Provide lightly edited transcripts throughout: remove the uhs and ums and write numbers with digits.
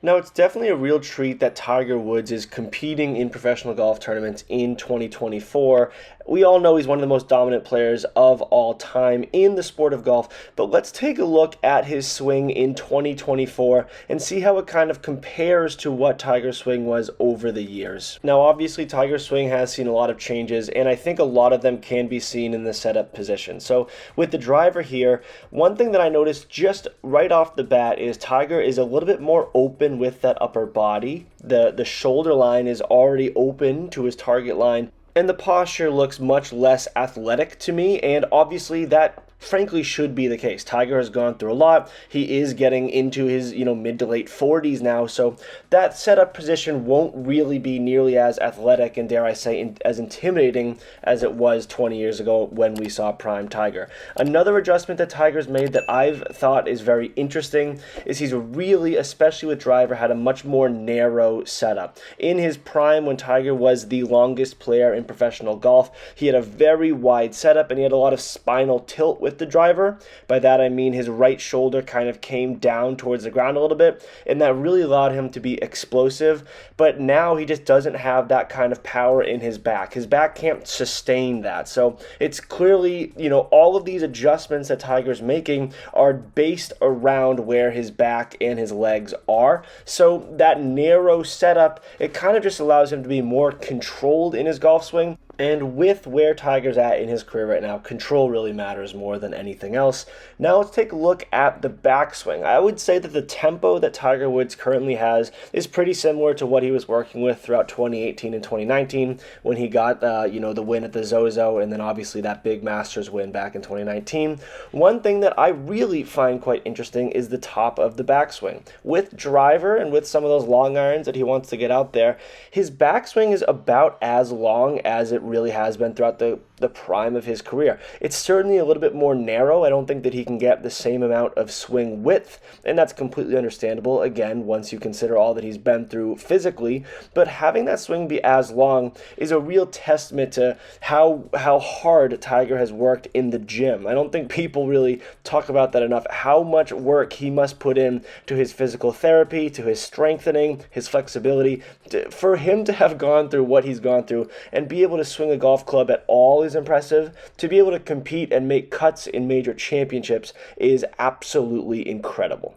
Now, it's definitely a real treat that Tiger Woods is competing in professional golf tournaments in 2024. We all know he's one of the most dominant players of all time in the sport of golf, but let's take a look at his swing in 2024 and see how it kind of compares to what Tiger's swing was over the years. Now, obviously, Tiger's swing has seen a lot of changes, and I think a lot of them can be seen in the setup position. So, with the driver here, one thing that I noticed just right off the bat is Tiger is a little bit more open with that upper body. The shoulder line is already open to his target line, and the posture looks much less athletic to me, and obviously that frankly should be the case. Tiger has gone through a lot. He is getting into his, mid to late 40s now, so that setup position won't really be nearly as athletic and, dare I say, as intimidating as it was 20 years ago when we saw prime Tiger. Another adjustment that Tiger's made that I've thought is very interesting is he's really, especially with driver, had a much more narrow setup. In his prime, when Tiger was the longest player in professional golf, he had a very wide setup and he had a lot of spinal tilt with the driver. By that I mean his right shoulder kind of came down towards the ground a little bit, and that really allowed him to be explosive. But now he just doesn't have that kind of power in his back. His back can't sustain that. So it's clearly, all of these adjustments that Tiger's making are based around where his back and his legs are. So that narrow setup, it kind of just allows him to be more controlled in his golf swing. And with where Tiger's at in his career right now, control really matters more than anything else. Now let's take a look at the backswing. I would say that the tempo that Tiger Woods currently has is pretty similar to what he was working with throughout 2018 and 2019 when he got the win at the Zozo, and then obviously that big Masters win back in 2019. One thing that I really find quite interesting is the top of the backswing. With driver and with some of those long irons that he wants to get out there, his backswing is about as long as it really has been throughout the prime of his career. It's certainly a little bit more narrow. I don't think that he can get the same amount of swing width, and that's completely understandable, again, once you consider all that he's been through physically. But having that swing be as long is a real testament to how hard Tiger has worked in the gym. I don't think people really talk about that enough, how much work he must put in to his physical therapy, to his strengthening, his flexibility. For him to have gone through what he's gone through and be able to swing a golf club at all is impressive. To be able to compete and make cuts in major championships is absolutely incredible.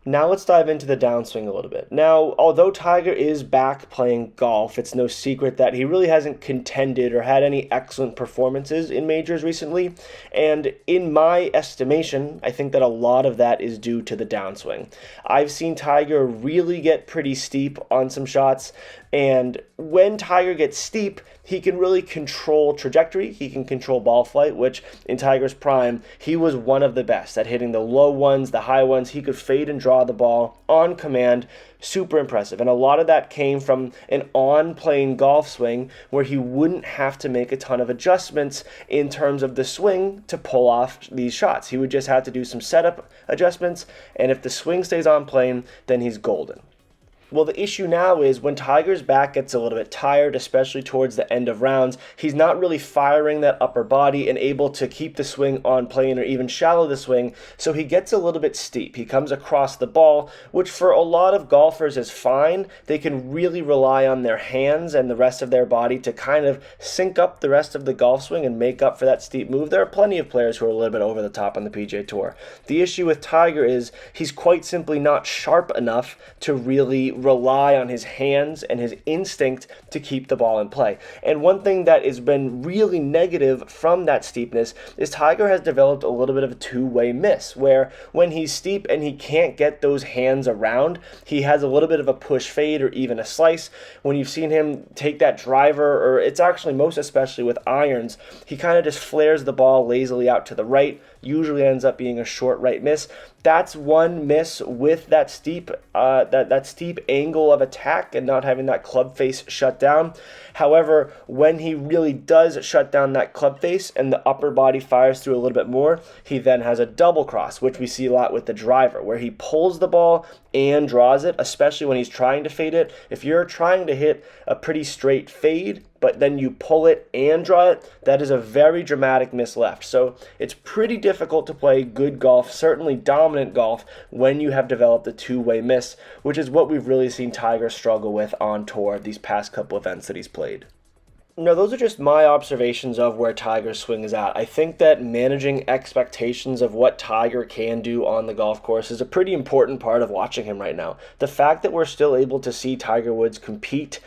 Now let's dive into the downswing a little bit. Now, although Tiger is back playing golf, it's no secret that he really hasn't contended or had any excellent performances in majors recently. And in my estimation, I think that a lot of that is due to the downswing. I've seen Tiger really get pretty steep on some shots, and when Tiger gets steep, he can really control trajectory. He can control ball flight, which in Tiger's prime, he was one of the best at hitting the low ones, the high ones. He could fade and draw the ball on command. Super impressive. And a lot of that came from an on-plane golf swing where he wouldn't have to make a ton of adjustments in terms of the swing to pull off these shots. He would just have to do some setup adjustments, and if the swing stays on plane, then he's golden. Well, the issue now is when Tiger's back gets a little bit tired, especially towards the end of rounds, he's not really firing that upper body and able to keep the swing on plane or even shallow the swing, so he gets a little bit steep. He comes across the ball, which for a lot of golfers is fine. They can really rely on their hands and the rest of their body to kind of sync up the rest of the golf swing and make up for that steep move. There are plenty of players who are a little bit over the top on the PGA Tour. The issue with Tiger is he's quite simply not sharp enough to really rely on his hands and his instinct to keep the ball in play. And one thing that has been really negative from that steepness is Tiger has developed a little bit of a two-way miss, where when he's steep and he can't get those hands around, he has a little bit of a push fade or even a slice. When you've seen him take that driver, or it's actually most especially with irons, he kind of just flares the ball lazily out to the right, usually ends up being a short right miss. That's one miss with that steep angle of attack and not having that club face shut down. However, when he really does shut down that club face and the upper body fires through a little bit more, he then has a double cross, which we see a lot with the driver, where he pulls the ball and draws it, especially when he's trying to fade it. If you're trying to hit a pretty straight fade, but then you pull it and draw it, that is a very dramatic miss left. So it's pretty difficult to play good golf, certainly dominant golf, when you have developed a two-way miss, which is what we've really seen Tiger struggle with on tour these past couple events that he's played. No, those are just my observations of where Tiger's swing is at. I think that managing expectations of what Tiger can do on the golf course is a pretty important part of watching him right now. The fact that we're still able to see Tiger Woods compete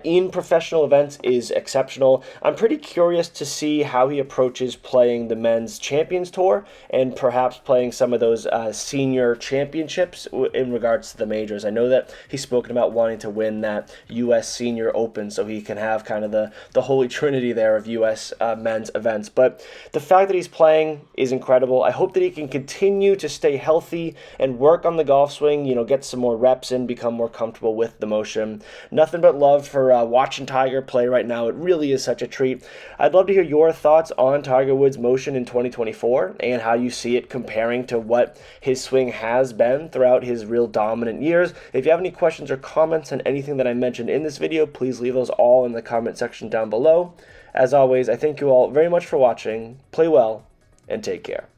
in professional events is exceptional. I'm pretty curious to see how he approaches playing the Men's Champions Tour and perhaps playing some of those senior championships in regards to the majors. I know that he's spoken about wanting to win that U.S. Senior Open so he can have kind of the holy trinity there of U.S. men's events. But the fact that he's playing is incredible. I hope that he can continue to stay healthy and work on the golf swing, get some more reps in, become more comfortable with the motion. Nothing but love for watching Tiger play right now. It really is such a treat. I'd love to hear your thoughts on Tiger Woods' motion in 2024 and how you see it comparing to what his swing has been throughout his real dominant years. If you have any questions or comments on anything that I mentioned in this video, please leave those all in the comment section down below. As always, I thank you all very much for watching. Play well and take care.